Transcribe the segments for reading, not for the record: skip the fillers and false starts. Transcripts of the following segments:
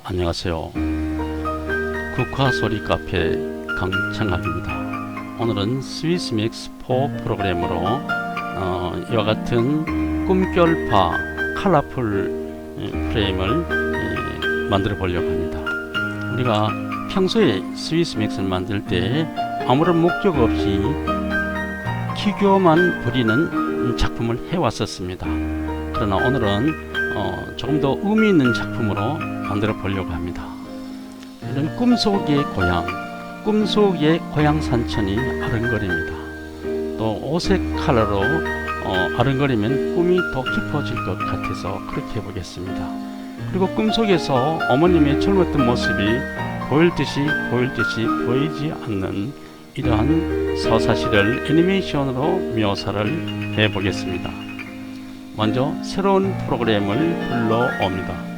안녕하세요. 국화소리 카페 강창학입니다. 오늘은 스위스맥스4 프로그램으로 이와 같은 꿈결파 컬러풀 프레임을 만들어 보려고 합니다. 우리가 평소에 스위스맥스를 만들 때 아무런 목적 없이 기교만 부리는 작품을 해왔었습니다. 그러나 오늘은 조금 더 의미 있는 작품으로 만들어 보려고 합니다. 이런 꿈속의 고향, 꿈속의 고향 산천이 아른거립니다. 또 오색 컬러로 아른거리면 꿈이 더 깊어질 것 같아서 그렇게 해보겠습니다. 그리고 꿈속에서 어머님의 젊었던 모습이 보일 듯이 보이지 않는 이러한 서사시를 애니메이션으로 묘사를 해보겠습니다. 먼저 새로운 프로그램을 불러옵니다.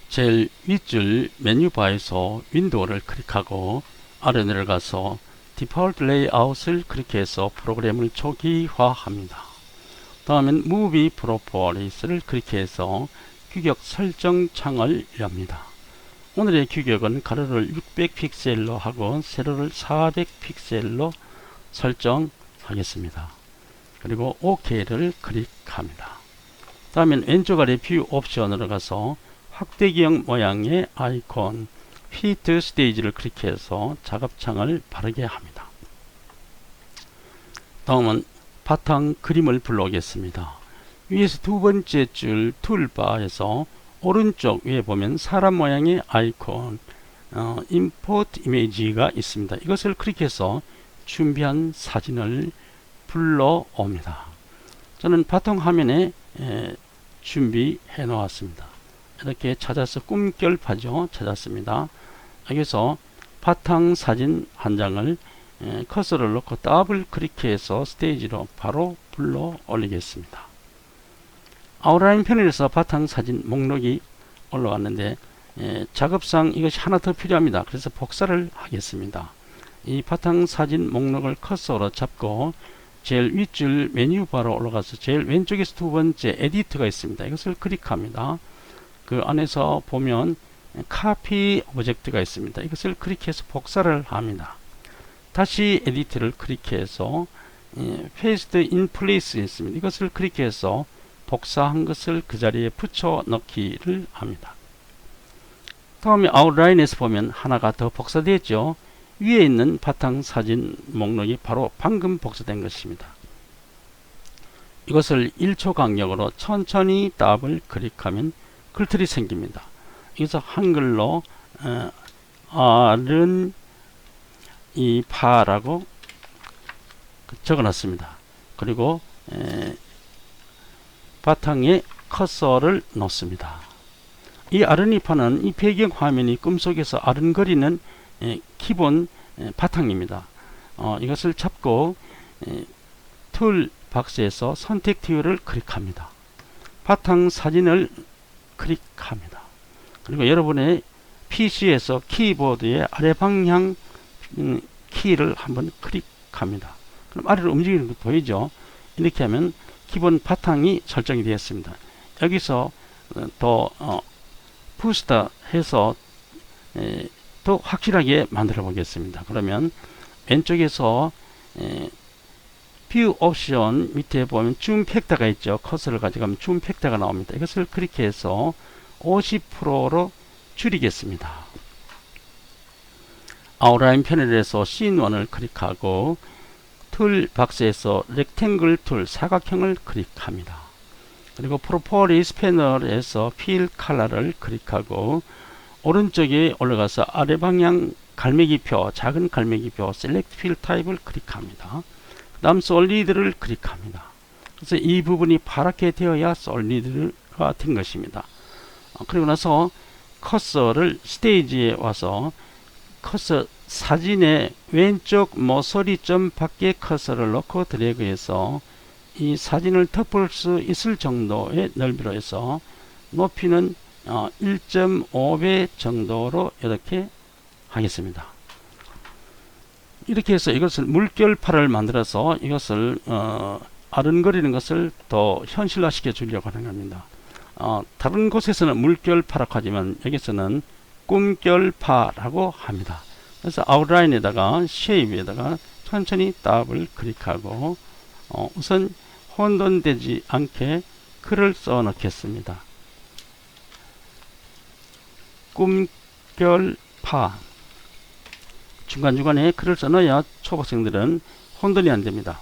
제일 윗줄 메뉴바에서 윈도우를 클릭하고 아래 내려가서 디폴트 레이아웃을 클릭해서 프로그램을 초기화합니다. 다음엔 무비 프로퍼리스를 클릭해서 규격 설정 창을 엽니다. 오늘의 규격은 가로를 600픽셀로 하고 세로를 400픽셀로 설정하겠습니다. 그리고 OK를 클릭합니다. 다음엔 왼쪽 아래 뷰 옵션으로 가서 확대기형 모양의 아이콘 피트 스테이지를 클릭해서 작업창을 바르게 합니다. 다음은 바탕 그림을 불러오겠습니다. 위에서 두 번째 줄 툴바에서 오른쪽 위에 보면 사람 모양의 아이콘 임포트 이미지가 있습니다. 이것을 클릭해서 준비한 사진을 불러옵니다. 저는 바탕 화면에 준비해 놓았습니다. 이렇게 찾아서 꿈결파죠. 찾았습니다. 여기서 바탕사진 한 장을 커서를 놓고 더블 클릭해서 스테이지로 바로 불러 올리겠습니다. 아웃라인 패널에서 바탕사진 목록이 올라왔는데 작업상 이것이 하나 더 필요합니다. 그래서 복사를 하겠습니다. 이 바탕사진 목록을 커서로 잡고 제일 윗줄 메뉴바로 올라가서 제일 왼쪽에서 두 번째 에디트가 있습니다. 이것을 클릭합니다. 그 안에서 보면 카피 오브젝트가 있습니다. 이것을 클릭해서 복사를 합니다. 다시 에디트를 클릭해서 페이스트 인 플레이스 있습니다. 이것을 클릭해서 복사한 것을 그 자리에 붙여 넣기를 합니다. 다음에 아웃라인에서 보면 하나가 더 복사되었죠. 위에 있는 바탕사진 목록이 바로 방금 복사된 것입니다. 이것을 1초 간격으로 천천히 더블 클릭하면 글틀이 생깁니다. 여기서 한글로 아른 이 파라고 적어놨습니다. 그리고 바탕에 커서를 놓습니다. 이 아른이파는 이 배경 화면이 꿈속에서 아른거리는 기본 바탕입니다. 이것을 잡고 툴 박스에서 선택 팁을 클릭합니다. 바탕 사진을 클릭합니다. 그리고 여러분의 PC에서 키보드의 아래 방향 키를 한번 클릭합니다. 그럼 아래로 움직이는 거 보이죠? 이렇게 하면 기본 바탕이 설정이 되었습니다. 여기서 더 부스터 해서 더 확실하게 만들어 보겠습니다. 그러면 왼쪽에서 뷰 옵션 밑에 보면 줌 팩터가 있죠. 커서를 가져가면 줌 팩터가 나옵니다. 이것을 클릭해서 50%로 줄이겠습니다. 아웃라인 패널에서 씬1을 클릭하고 툴 박스에서 렉탱글 툴 사각형을 클릭합니다. 그리고 프로퍼리스 패널에서 필 컬러를 클릭하고 오른쪽에 올라가서 아래 방향 갈매기표, 작은 갈매기표 셀렉트 필 타입을 클릭합니다. 그 다음 솔리드를 클릭합니다. 그래서 이 부분이 파랗게 되어야 솔리드가 된 것입니다. 그리고 나서 커서를 스테이지에 와서 커서 사진의 왼쪽 모서리점 밖에 커서를 놓고 드래그해서 이 사진을 덮을 수 있을 정도의 넓이로 해서 높이는 1.5배 정도로 이렇게 하겠습니다. 이렇게 해서 이것을 물결파를 만들어서 이것을 아른거리는 것을 더 현실화 시켜 주려고 하는 겁니다. 다른 곳에서는 물결파라고 하지만 여기서는 꿈결파라고 합니다. 그래서 아웃라인에다가 쉐입에다가 천천히 더블 클릭하고 우선 혼돈되지 않게 글을 써 넣겠습니다. 꿈결파 중간중간에 글을 써 넣어야 초보생들은 혼돈이 안 됩니다.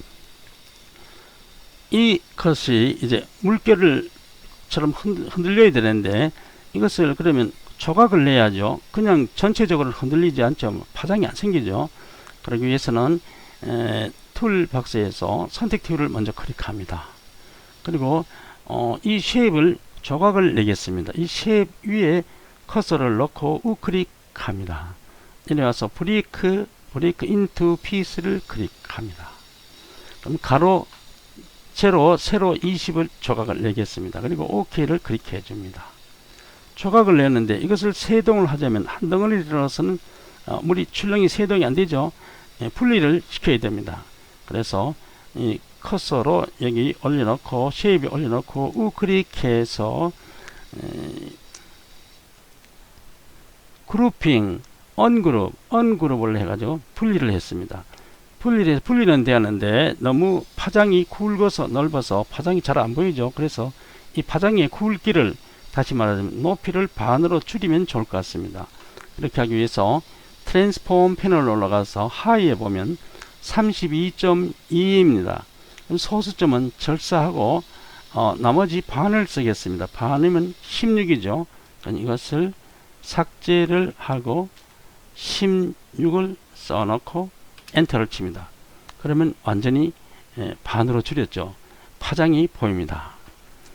이것이 이제 물결처럼 흔들려야 되는데 이것을 그러면 조각을 내야죠. 그냥 전체적으로 흔들리지 않죠. 파장이 안 생기죠. 그러기 위해서는 툴박스에서 선택 툴을 먼저 클릭합니다. 그리고 이 쉐입을 조각을 내겠습니다. 이 쉐입 위에 커서를 넣고 우클릭합니다. 내려와서 브레이크 인투 피스를 클릭합니다. 그럼 가로 세로 20을 조각을 내겠습니다. 그리고 OK를 클릭해 줍니다. 조각을 내는데 이것을 세동을 하자면 한 덩어리로서는 물이 출렁이 세동이 안 되죠. 분리를 시켜야 됩니다. 그래서 이 커서로 여기 올려놓고 쉐입에 올려놓고 우클릭해서 그룹핑 언그룹을 해가지고 분리를 했습니다. 분리는 되었는데 너무 파장이 굵어서 넓어서 파장이 잘 안 보이죠. 그래서 이 파장의 굵기를 다시 말하자면 높이를 반으로 줄이면 좋을 것 같습니다. 이렇게 하기 위해서 트랜스폼 패널 올라가서 하이에 보면 32.2입니다. 그럼 소수점은 절사하고 나머지 반을 쓰겠습니다. 반이면 16이죠. 이것을 삭제를 하고 16을 써놓고 엔터를 칩니다. 그러면 완전히 반으로 줄였죠. 파장이 보입니다.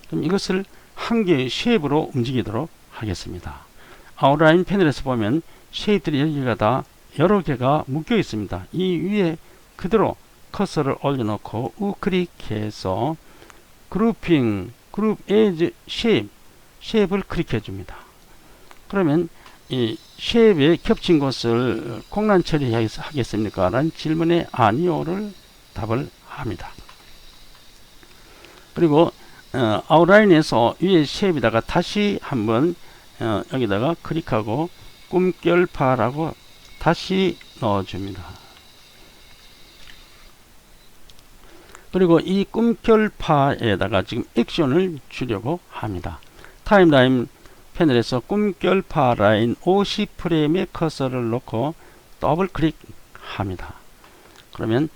그럼 이것을 한 개의 쉐입으로 움직이도록 하겠습니다. 아웃라인 패널에서 보면 쉐입들이 여기가 다 여러 개가 묶여 있습니다. 이 위에 그대로 커서를 올려놓고 우클릭해서 그룹핑 그룹 에이지 쉐입을 클릭해 줍니다. 그러면 이 쉐입에 겹친 곳을 공란 처리하겠습니까? 라는 질문에 아니오를 답을 합니다. 그리고 아웃라인에서 위에 쉐입에다가 다시 한번 여기다가 클릭하고 꿈결파라고 다시 넣어줍니다. 그리고 이 꿈결파에다가 지금 액션을 주려고 합니다. 타임라인 패널에서 꿈결파 라인 50프레임의 커서를 놓고 더블 클릭합니다. 그러면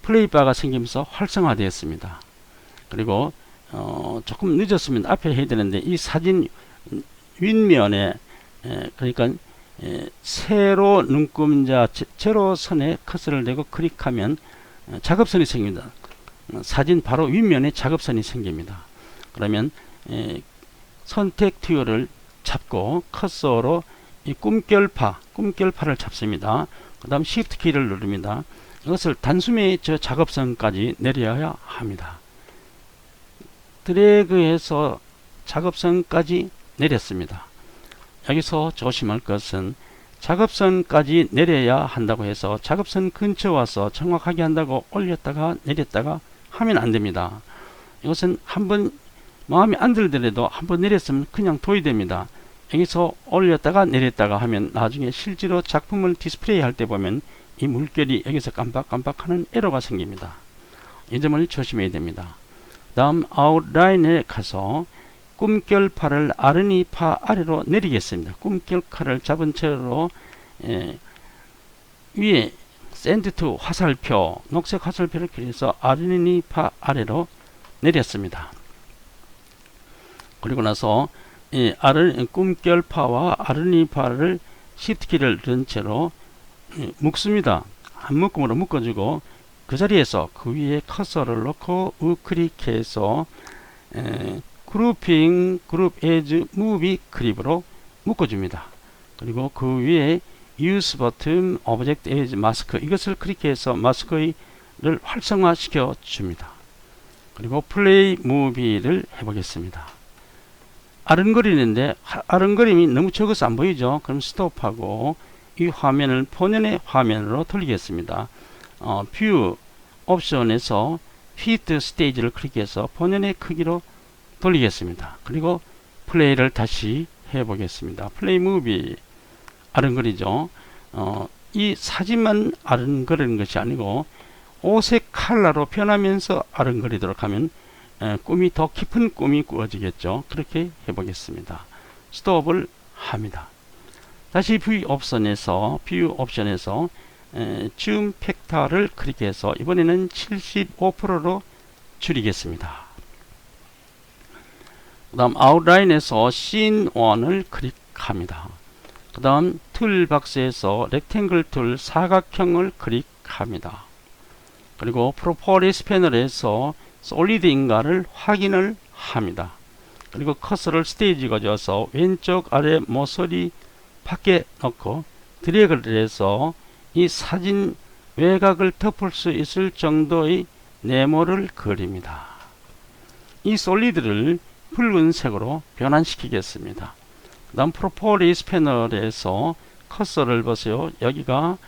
플레이바가 생기면서 활성화되었습니다. 그리고 조금 늦었으면 앞에 해야 되는데 이 사진 윗면에 그러니까 세로 눈금자 제로선에 커서를 내고 클릭하면 작업선이 생깁니다. 사진 바로 윗면에 작업선이 생깁니다. 그러면 선택 튜어를 잡고 커서로 이 꿈결파를 잡습니다. 그 다음 Shift 키를 누릅니다. 이것을 단숨에 저 작업선까지 내려야 합니다. 드래그해서 작업선까지 내렸습니다. 여기서 조심할 것은 작업선까지 내려야 한다고 해서 작업선 근처 와서 정확하게 한다고 올렸다가 내렸다가 하면 안 됩니다. 이것은 한번 마음에 안 들더라도 한번 내렸으면 그냥 둬야 됩니다. 여기서 올렸다가 내렸다가 하면 나중에 실제로 작품을 디스플레이 할 때 보면 이 물결이 여기서 깜빡깜빡 하는 에러가 생깁니다. 이 점을 조심해야 됩니다. 다음 아웃라인에 가서 꿈결파를 아르니파 아래로 내리겠습니다. 꿈결파를 잡은 채로 위에 샌드투 화살표 녹색 화살표를 클릭해서 아르니파 아래로 내렸습니다. 그리고 나서 이 꿈결파와 아르니파를 Shift 키를 누른 채로 묶습니다. 한 묶음으로 묶어주고 그 자리에서 그 위에 커서를 놓고 우클릭해서 그룹핑 그룹 에즈 무비 그립으로 묶어줍니다. 그리고 그 위에 Use 버튼 오브젝트 에즈 마스크 이것을 클릭해서 마스크를 활성화시켜 줍니다. 그리고 플레이 무비를 해보겠습니다. 아른거리는데 아른거림이 너무 적어서 안 보이죠. 그럼 스톱하고 이 화면을 본연의 화면으로 돌리겠습니다. 뷰 옵션에서 피트 스테이지를 클릭해서 본연의 크기로 돌리겠습니다. 그리고 플레이를 다시 해보겠습니다. 플레이 무비. 아른거리죠. 이 사진만 아른거리는 것이 아니고 옷의 컬러로 변하면서 아른거리도록 하면 꿈이 더 깊은 꿈이 꾸어지겠죠. 그렇게 해보겠습니다. 스톱을 합니다. 다시 뷰 옵션에서 줌 팩터를 클릭해서 이번에는 75%로 줄이겠습니다. 그 다음 아웃라인에서 씬 1을 클릭합니다. 그 다음 툴박스에서 렉탱글 툴 사각형을 클릭합니다. 그리고 프로퍼리스 패널에서 솔리드인가를 확인을 합니다. 그리고 커서를 스테이지 가져와서 왼쪽 아래 모서리 밖에 넣고 드래그를 해서 이 사진 외곽을 덮을 수 있을 정도의 네모를 그립니다. 이 솔리드를 붉은색으로 변환시키겠습니다. 그 다음 프로퍼리스 패널에서 커서를 보세요. 여기가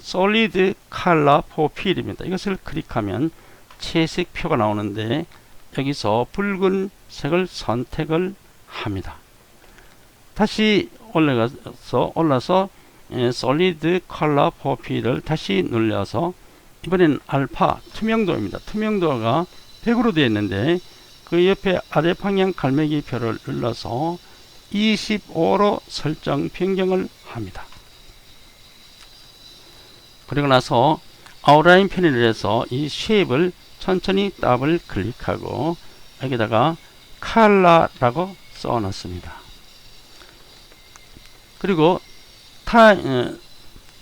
솔리드 컬러 포필입니다. 이것을 클릭하면 채색 표가 나오는데 여기서 붉은색을 선택을 합니다. 다시 올라서 솔리드 컬러 포필을 다시 눌러서 이번엔 알파 투명도입니다. 투명도가 100으로 되어 있는데 그 옆에 아래 방향 갈매기 표를 눌러서 25로 설정 변경을 합니다. 그리고 나서 아웃라인 패널에서 이 쉐입을 천천히 더블 클릭하고 여기다가 컬러라고 써 넣습니다. 그리고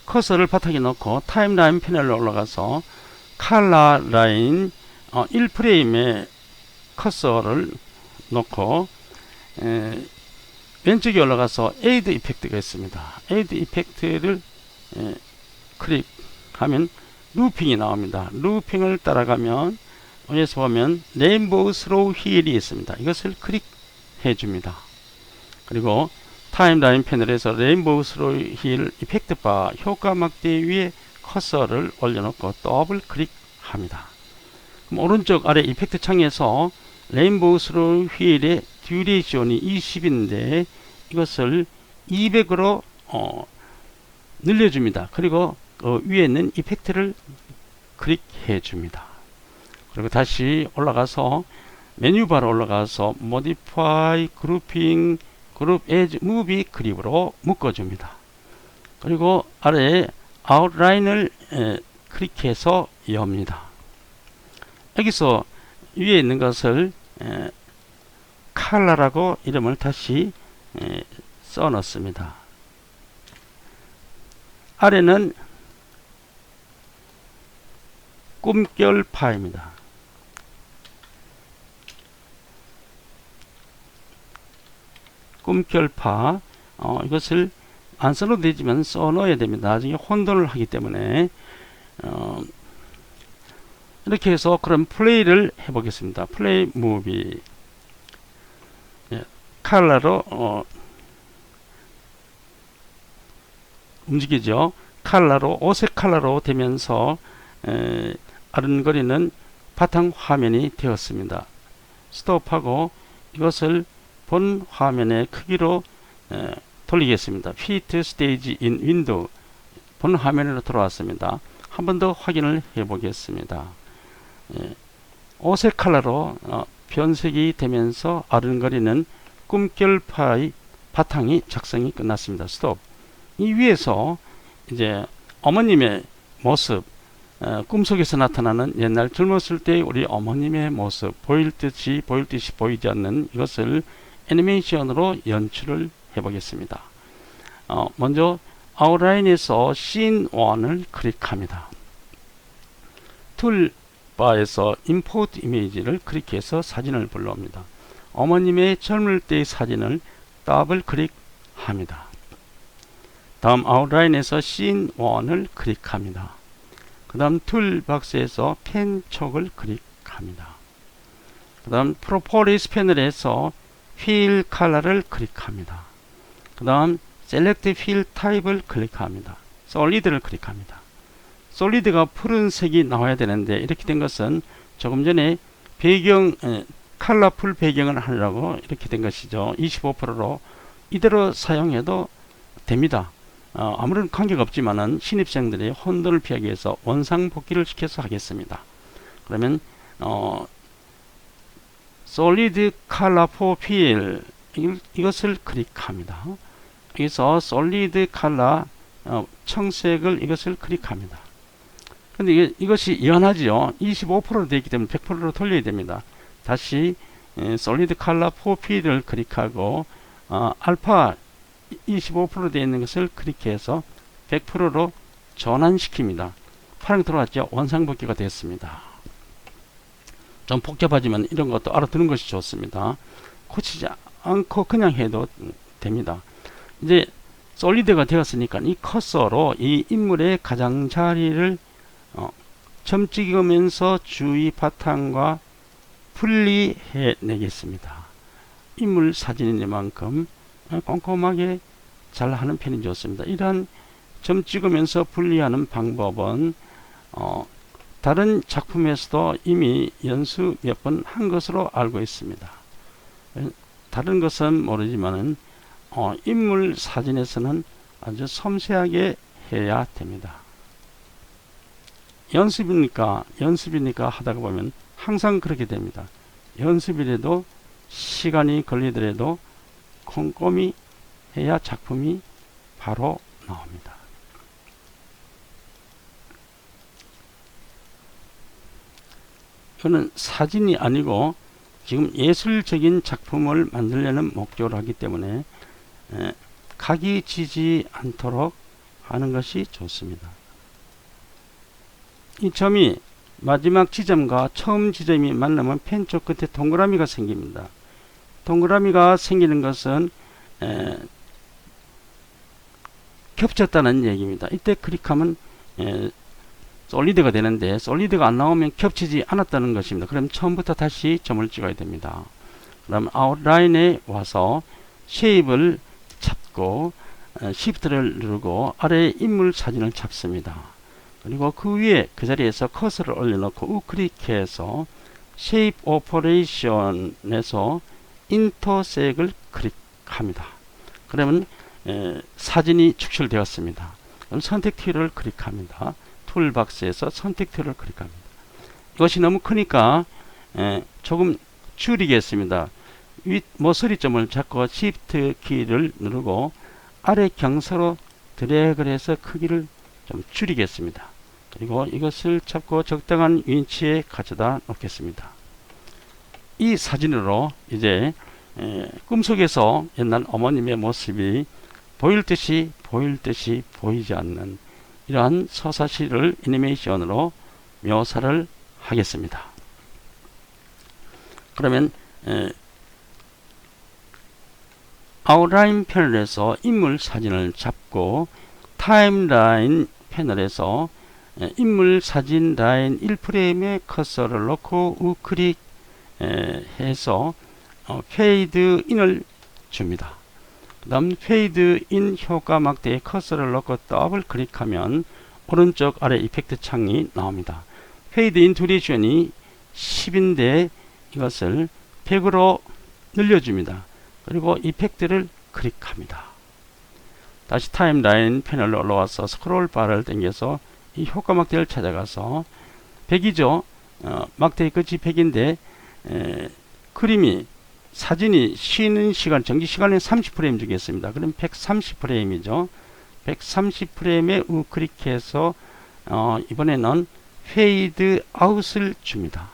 커서를 바닥에 놓고 타임라인 패널로 올라가서 컬러 라인 1프레임에 커서를 놓고 왼쪽에 올라가서 에이드 이펙트가 있습니다. 에이드 이펙트를 클릭하면 루핑이 나옵니다. 루핑을 따라가면 여기서 보면 레인보우 스로우 휠이 있습니다. 이것을 클릭해 줍니다. 그리고 타임라인 패널에서 레인보우 스로우 휠 이펙트 바 효과 막대 위에 커서를 올려놓고 더블 클릭합니다. 그럼 오른쪽 아래 이펙트 창에서 레인보우 스로우 휠의 듀레이션이 20인데 이것을 200으로 늘려줍니다. 그리고 위에 있는 이펙트를 클릭해 줍니다. 그리고 다시 올라가서 메뉴바로 올라가서 Modify Grouping Group as Movie 그립으로 묶어줍니다. 그리고 아래에 아웃라인을 클릭해서 엽니다. 여기서 위에 있는 것을 컬러라고 이름을 다시 써 넣습니다. 아래는 꿈결파입니다. 꿈결파 이것을 안 써도 되지만 써 넣어야 됩니다. 나중에 혼돈을 하기 때문에 이렇게 해서 그럼 플레이를 해보겠습니다. 플레이 무비 컬러로 움직이죠. 컬러로 옷의 컬러로 되면서 아른거리는 바탕 화면이 되었습니다. 스톱하고 이것을 본 화면의 크기로 돌리겠습니다. Fit Stage in Window 본 화면으로 돌아왔습니다. 한 번 더 확인을 해 보겠습니다. 옷의 컬러로 변색이 되면서 아른거리는 꿈결파의 바탕이 작성이 끝났습니다. 스톱. 이 위에서 이제 어머님의 모습, 꿈속에서 나타나는 옛날 젊었을 때 우리 어머님의 모습 보일 듯이 보이지 않는 이것을 애니메이션으로 연출을 해 보겠습니다. 먼저 아웃라인에서 씬 1을 클릭합니다. 툴바에서 임포트 이미지를 클릭해서 사진을 불러옵니다. 어머님의 젊을 때의 사진을 더블 클릭합니다. 다음 아웃라인에서 씬 1을 클릭합니다. 그 다음 툴박스에서 펜 촉을 클릭합니다. 그 다음 프로퍼리스 패널에서 휠 컬러를 클릭합니다. 그 다음 셀렉트 휠 타입을 클릭합니다. 솔리드를 클릭합니다. 솔리드가 푸른색이 나와야 되는데 이렇게 된 것은 조금 전에 배경 컬러풀 배경을 하느라고 이렇게 된 것이죠. 25%로 이대로 사용해도 됩니다. 아무런 관계가 없지만은 신입생들이 혼돈을 피하기 위해서 원상복귀를 시켜서 하겠습니다. 그러면 솔리드 컬러 포필 이것을 클릭합니다. 여기서 솔리드 컬러 청색을 이것을 클릭합니다. 근데 이것이 연하지요. 25% 되어 있기 때문에 100%로 돌려야 됩니다. 다시 솔리드 컬러 포필을 클릭하고 알파 25% 되어 있는 것을 클릭해서 100%로 전환시킵니다. 파랑 들어왔죠. 원상복귀가 됐습니다. 좀 복잡하지만 이런 것도 알아두는 것이 좋습니다. 고치지 않고 그냥 해도 됩니다. 이제 솔리드가 되었으니까 이 커서로 이 인물의 가장자리를 점 찍으면서 주위 바탕과 분리해 내겠습니다. 인물 사진이만큼 꼼꼼하게 잘 하는 편이 좋습니다. 이러한 점 찍으면서 분리하는 방법은 다른 작품에서도 이미 연수 몇 번 한 것으로 알고 있습니다. 다른 것은 모르지만은 인물 사진에서는 아주 섬세하게 해야 됩니다. 연습이니까 하다가 보면 항상 그렇게 됩니다. 연습이라도 시간이 걸리더라도 꼼꼼히 해야 작품이 바로 나옵니다. 이거는 사진이 아니고 지금 예술적인 작품을 만들려는 목적으로 하기 때문에 각이 지지 않도록 하는 것이 좋습니다. 이 점이 마지막 지점과 처음 지점이 만나면 펜 쪽 끝에 동그라미가 생깁니다. 동그라미가 생기는 것은 겹쳤다는 얘기입니다. 이때 클릭하면 솔리드가 되는데 솔리드가 안 나오면 겹치지 않았다는 것입니다. 그럼 처음부터 다시 점을 찍어야 됩니다. 그럼 아웃라인에 와서 쉐입을 잡고 Shift를 누르고 아래에 인물 사진을 잡습니다. 그리고 그 위에 그 자리에서 커서를 올려놓고 우클릭해서 쉐입 오퍼레이션에서 인터색을 클릭합니다. 그러면 사진이 축출되었습니다. 그럼 선택 키를 클릭합니다. 툴박스에서 선택 툴을 클릭합니다. 이것이 너무 크니까 조금 줄이겠습니다. 윗 모서리점을 잡고 Shift 키를 누르고 아래 경사로 드래그를 해서 크기를 좀 줄이겠습니다. 그리고 이것을 잡고 적당한 위치에 가져다 놓겠습니다. 이 사진으로 이제 꿈속에서 옛날 어머님의 모습이 보일 듯이 보이지 않는 이러한 서사시를 애니메이션으로 묘사를 하겠습니다. 그러면 아웃라인 패널에서 인물 사진을 잡고 타임라인 패널에서 인물 사진 라인 1프레임에 커서를 놓고 우클릭 해서 페이드 인을 줍니다. 그 다음 페이드 인 효과 막대에 커서를 놓고 더블 클릭하면 오른쪽 아래 이펙트 창이 나옵니다. 페이드 인 듀레이션이 10인데 이것을 100으로 늘려줍니다. 그리고 이펙트를 클릭합니다. 다시 타임라인 패널로 올라와서 스크롤 바를 당겨서 이 효과 막대를 찾아가서 100이죠. 막대의 끝이 100인데 그림이 사진이 쉬는 시간 정지 시간에 30프레임 주겠습니다. 그럼 130프레임이죠. 130프레임에 우클릭해서 이번에는 페이드 아웃을 줍니다.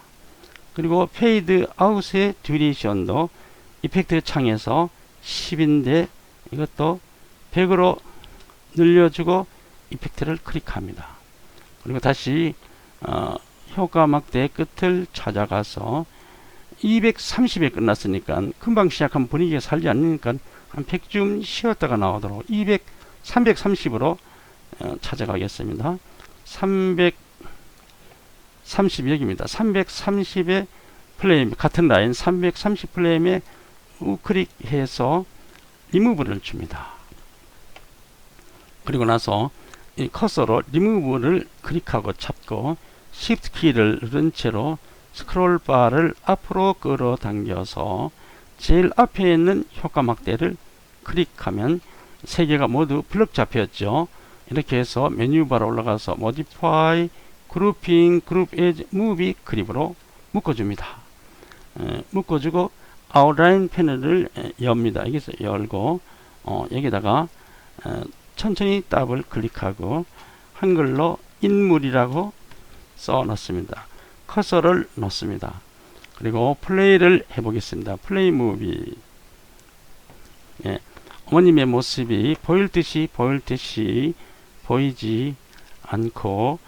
그리고 페이드 아웃의 듀레이션도 이펙트 창에서 10인데 이것도 100으로 늘려주고 이펙트를 클릭합니다. 그리고 다시 효과 막대 끝을 찾아가서 230에 끝났으니까 금방 시작한 분위기가 살지 않으니까 한 100쯤 쉬었다가 나오도록 330으로 찾아가겠습니다. 330 여기입니다. 330의 플레임 같은 라인 330 플레임에 우클릭해서 리무브를 줍니다. 그리고 나서 이 커서로 리무브를 클릭하고 잡고 Shift 키를 누른 채로 스크롤 바를 앞으로 끌어당겨서 제일 앞에 있는 효과 막대를 클릭하면 세 개가 모두 블럭 잡혔죠. 이렇게 해서 메뉴바로 올라가서 Modify, Grouping, Group as Movie 그립으로 묶어줍니다. 묶어주고 아웃라인 패널을 엽니다. 여기서 열고 여기다가 천천히 더블 클릭하고 한글로 인물이라고 써 넣습니다. 커서를 놓습니다. 그리고 플레이를 해보겠습니다. 플레이 무비. 어머님의 모습이 보일 듯이 보이지 않고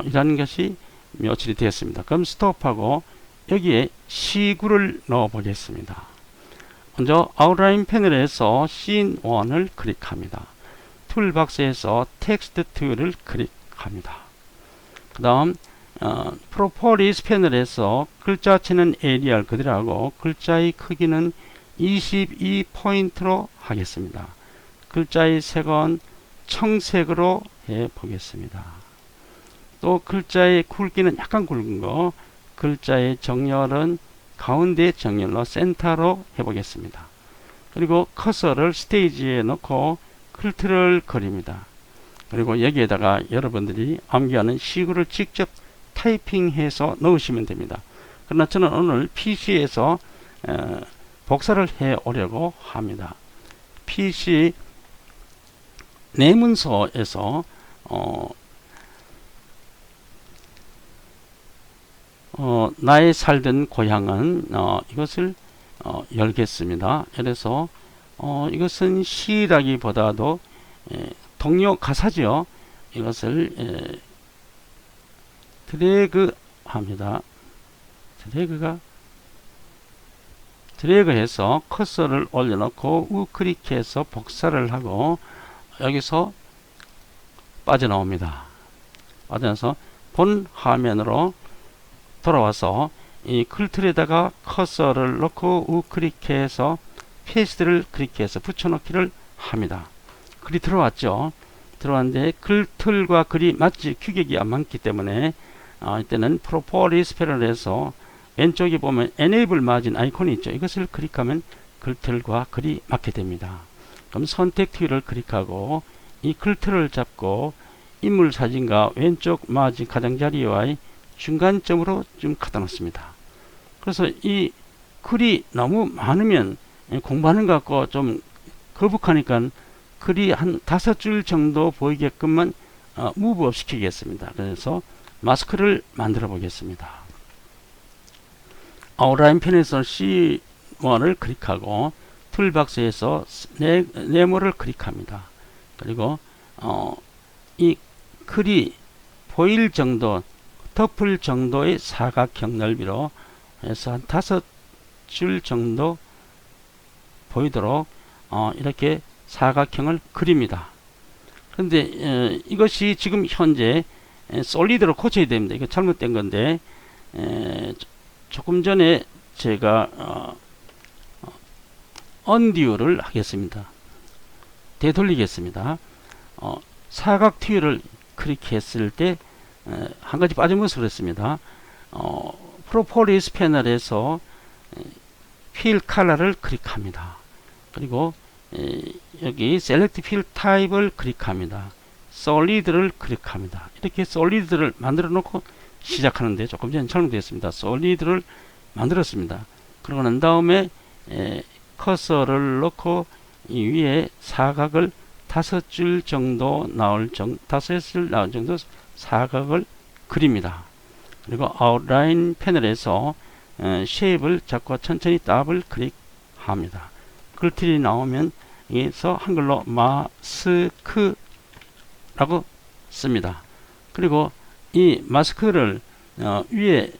이라는 것이 묘출이 되었습니다. 그럼 스톱하고 여기에 시구를 넣어 보겠습니다. 먼저 아웃라인 패널에서 씬 1을 클릭합니다. 툴박스에서 텍스트 2를 클릭합니다. 그 다음 프로퍼리스 패널에서 글자체는 에리얼 그대로 하고 글자의 크기는 22포인트로 하겠습니다. 글자의 색은 청색으로 해 보겠습니다. 또 글자의 굵기는 약간 굵은 거, 글자의 정렬은 가운데 정렬로 센터로 해 보겠습니다. 그리고 커서를 스테이지에 넣고 클트를 그립니다. 그리고 여기에다가 여러분들이 암기하는 시구를 직접 타이핑해서 넣으시면 됩니다. 그러나 저는 오늘 PC에서 복사를 해 오려고 합니다. PC 내문서에서 나의 살던 고향은 이것을 열겠습니다. 그래서 이것은 시라기보다도 동요 가사죠. 이것을 드래그 합니다. 드래그해서 커서를 올려놓고 우클릭해서 복사를 하고 여기서 빠져나옵니다. 빠져나서 본 화면으로 돌아와서 이 클틀에다가 커서를 넣고 우클릭해서 페이스트를 클릭해서 붙여넣기를 합니다. 글이 들어왔죠. 들어왔는데 글틀과 글이 맞지 규격이 안 맞기 때문에 이때는 프로퍼리스 패널에서 왼쪽에 보면 Enable Margin 아이콘이 있죠. 이것을 클릭하면 글틀과 글이 맞게 됩니다. 그럼 선택 툴을 클릭하고 이 글틀을 잡고 인물 사진과 왼쪽 마진 가장자리와의 중간점으로 좀 갖다 놓습니다. 그래서 이 글이 너무 많으면 공부하는 것 같고 좀 거북하니까 글이 한 5줄 정도 보이게끔만 무브업 시키겠습니다. 그래서 마스크를 만들어 보겠습니다. 아웃라인 펜에서 C1을 클릭하고 툴박스에서 네모를 클릭합니다. 그리고 이 글이 보일 정도, 덮을 정도의 사각형 넓이로 해서 한 5줄 정도 보이도록 이렇게 사각형을 그립니다. 그런데 이것이 지금 현재 솔리드로 고쳐야 됩니다. 이거 잘못된 건데 조금 전에 제가 언듀를 하겠습니다. 되돌리겠습니다. 사각 튜를 클릭했을 때 한 가지 빠짐없이 그랬습니다. 프로포리스 패널에서 필 컬러를 클릭합니다. 그리고 여기 셀렉트 필 타입을 클릭합니다. 솔리드를 클릭합니다. 이렇게 솔리드를 만들어 놓고 시작하는데 조금 전에 설명드렸습니다. 솔리드를 만들었습니다. 그러고 난 다음에 커서를 넣고 이 위에 사각을 5줄 정도 나올 정도, 5줄 나올 정도 사각을 그립니다. 그리고 아웃라인 패널에서 쉐입을 잡고 천천히 더블 클릭합니다. 글틀이 나오면 여기서 한글로 마스크라고 씁니다. 그리고 이 마스크를 위에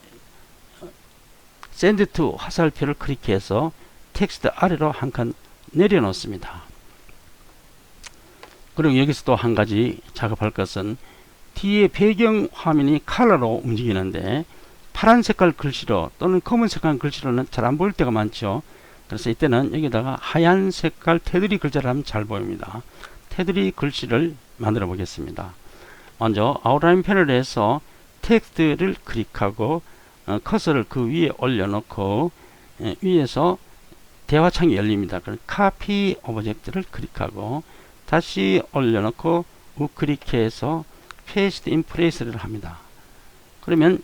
샌드 투 화살표를 클릭해서 텍스트 아래로 한 칸 내려놓습니다. 그리고 여기서 또 한 가지 작업할 것은 뒤에 배경 화면이 컬러로 움직이는데 파란 색깔 글씨로 또는 검은 색깔 글씨로는 잘 안 보일 때가 많죠. 그래서 이때는 여기다가 하얀 색깔 테두리 글자를 하면 잘 보입니다. 테두리 글씨를 만들어 보겠습니다. 먼저 아웃라인 패널에서 텍스트를 클릭하고 커서를 그 위에 올려놓고 위에서 대화창이 열립니다. 그럼 카피 오브젝트를 클릭하고 다시 올려놓고 우클릭해서 페이스트 인 플레이스를 합니다. 그러면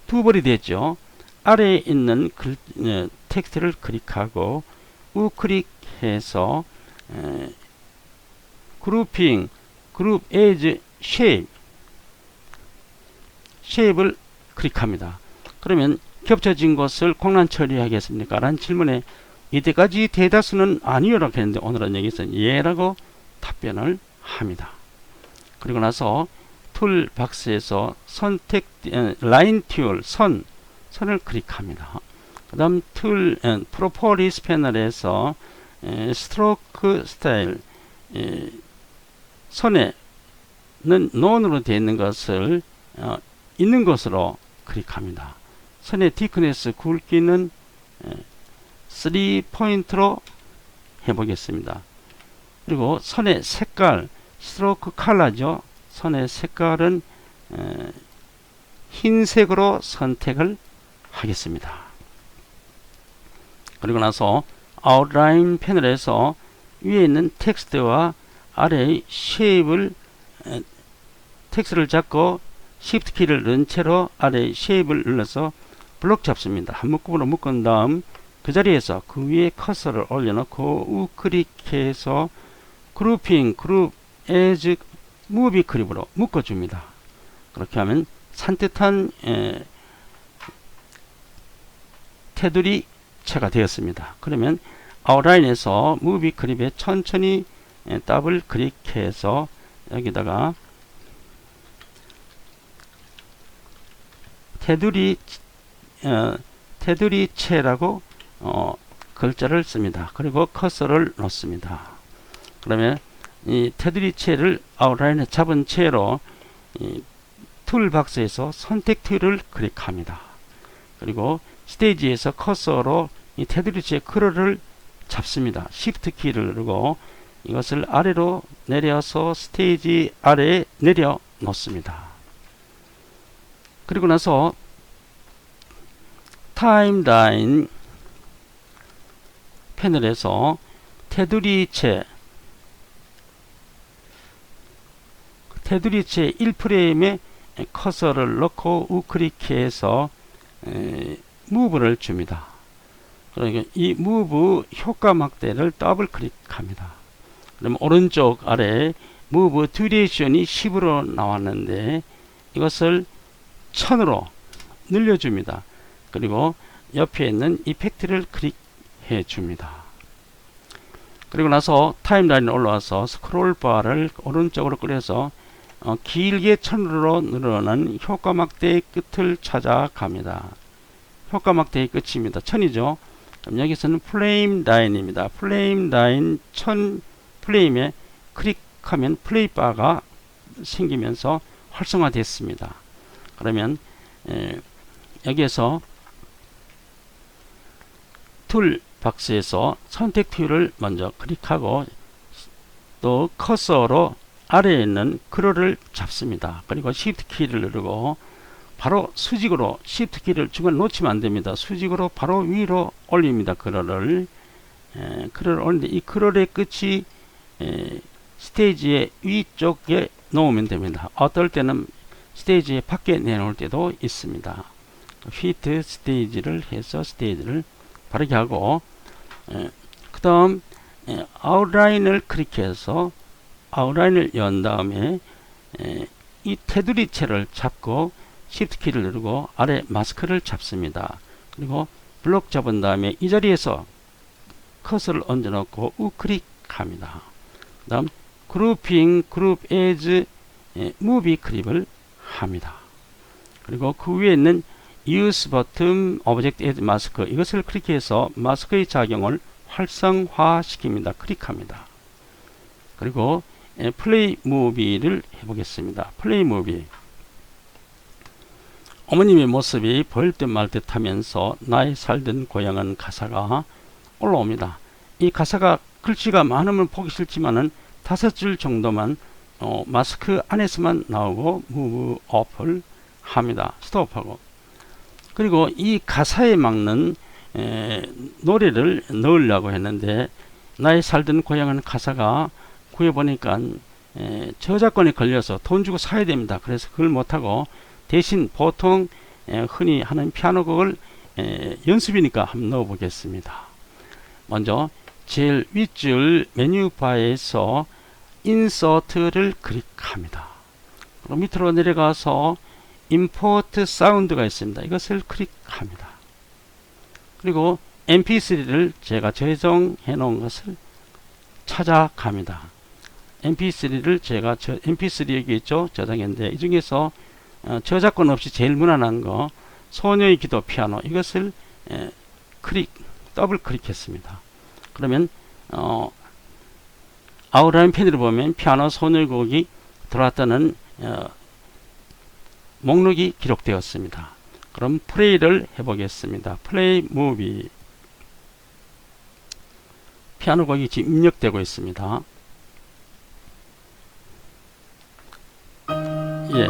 두 벌이 됐죠. 아래에 있는 텍스트를 클릭하고 우클릭해서 그룹핑, 그룹 에즈 쉐입을 클릭합니다. 그러면 겹쳐진 것을 공란 처리하겠습니까? 라는 질문에 이때까지 대다수는 아니요라고 했는데 오늘은 여기서 예라고 답변을 합니다. 그리고 나서 툴 박스에서 선택 라인 툴 선을 클릭합니다. 그 다음 툴 프로퍼리스 패널에서 스트로크 스타일 선에는 논으로 되어 있는 것을 있는 것으로 클릭합니다. 선의 디크네스 굵기는 3포인트로 해보겠습니다. 그리고 선의 색깔 스트로크 컬러죠. 선의 색깔은 흰색으로 선택을 하겠습니다. 그리고 나서 아웃라인 패널에서 위에 있는 텍스트와 아래의 쉐입을 텍스트를 잡고 Shift 키를 누른 채로 아래의 쉐입을 눌러서 블록 잡습니다. 한 묶음으로 묶은 다음 그 자리에서 그 위에 커서를 올려놓고 우클릭해서 그룹핑, 그룹 에즈 무비 그립으로 묶어줍니다. 그렇게 하면 산뜻한 테두리 체가 되었습니다. 그러면 아웃라인에서 무비 그립에 천천히 더블 클릭해서 여기다가 테두리체라고 글자를 씁니다. 그리고 커서를 놓습니다. 그러면 이 테두리체를 아웃라인에 잡은 채로 툴박스에서 선택 툴을 클릭합니다. 그리고 스테이지에서 커서로 이 테두리체 크롤을 잡습니다. Shift 키를 누르고 이것을 아래로 내려서 스테이지 아래에 내려 놓습니다. 그리고 나서 타임라인 패널에서 테두리체 1프레임에 커서를 넣고 우클릭해서 무브를 줍니다. 그러니까 이 무브 효과 막대를 더블 클릭합니다. 그러면 오른쪽 아래 무브 듀레이션이 10으로 나왔는데 이것을 1000으로 늘려줍니다. 그리고 옆에 있는 이펙트를 클릭해 줍니다. 그리고 나서 타임라인에 올라와서 스크롤 바를 오른쪽으로 끌어서 길게 1000으로 늘어난 효과 막대의 끝을 찾아갑니다. 효과 막대의 끝입니다. 1000이죠. 그럼 여기서는 플레임 라인입니다. 플레임 라인 1000 플레임에 클릭하면 플레이 바가 생기면서 활성화됐습니다. 그러면 여기에서 툴 박스에서 선택 툴을 먼저 클릭하고 또 커서로 아래에 있는 크롤을 잡습니다. 그리고 Shift 키를 누르고 바로 수직으로 Shift 키를 중간에 놓치면 안됩니다. 수직으로 바로 위로 올립니다. 크롤을 올리는데 이 크롤의 끝이 스테이지의 위쪽에 놓으면 됩니다. 어떨 때는 스테이지의 밖에 내놓을 때도 있습니다. 피트 스테이지를 해서 스테이지를 바르게 하고 그 다음 아웃라인을 클릭해서 아웃라인을 연 다음에 이 테두리체를 잡고 Shift 키를 누르고 아래 마스크를 잡습니다. 그리고 블록 잡은 다음에 이 자리에서 커서를 얹어 놓고 우클릭합니다. 그 다음 그룹핑, 그룹 에즈 무비 클립을 합니다. 그리고 그 위에 있는 Use 버튼 오브젝트 에드 마스크 이것을 클릭해서 마스크의 작용을 활성화시킵니다. 클릭합니다. 그리고 플레이 무비를 해보겠습니다. 플레이 무비 어머님의 모습이 보일 듯 말 듯 하면서 나의 살던 고향은 가사가 올라옵니다. 이 가사가 글씨가 많으면 보기 싫지만은 5줄 정도만 마스크 안에서만 나오고 무브 업을 합니다. 스톱하고 그리고 이 가사에 맞는 노래를 넣으려고 했는데 나의 살던 고향은 가사가 구해보니까 저작권에 걸려서 돈 주고 사야 됩니다. 그래서 그걸 못하고 대신 보통 흔히 하는 피아노 곡을 연습이니까 한번 넣어보겠습니다. 먼저 제일 윗줄 메뉴바에서 인서트를 클릭합니다. 그럼 밑으로 내려가서 임포트 사운드가 있습니다. 이것을 클릭합니다. 그리고 mp3를 제가 저장해 놓은 것을 찾아갑니다. mp3를 제가 mp3 여기 있죠. 저장했는데 이 중에서 저작권 없이 제일 무난한 거 소녀의 기도 피아노 이것을 더블 클릭했습니다. 그러면 아웃라인 패널을 보면 피아노 소녀의 곡이 들어왔다는 목록이 기록되었습니다. 그럼 플레이를 해보겠습니다. 플레이 무비 피아노 곡이 지금 입력되고 있습니다. 예,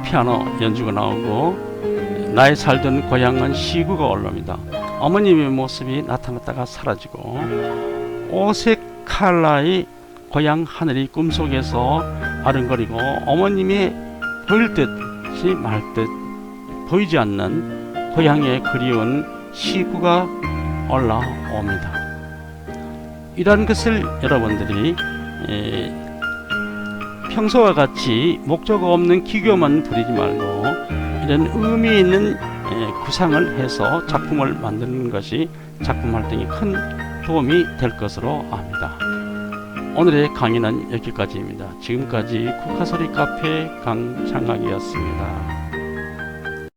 피아노 연주가 나오고 나의 살던 고향은 시구가 올라옵니다. 어머님의 모습이 나타났다가 사라지고 오색 칼라의 고향 하늘이 꿈속에서 아른거리고 어머님이 보일 듯이 말 듯 보이지 않는 고향의 그리운 시구가 올라옵니다. 이러한 것을 여러분들이 평소와 같이 목적 없는 기교만 부리지 말고 이런 의미 있는 구상을 해서 작품을 만드는 것이 작품 활동에 큰 도움이 될 것으로 압니다. 오늘의 강의는 여기까지입니다. 지금까지 국화소리 카페 강창학이었습니다.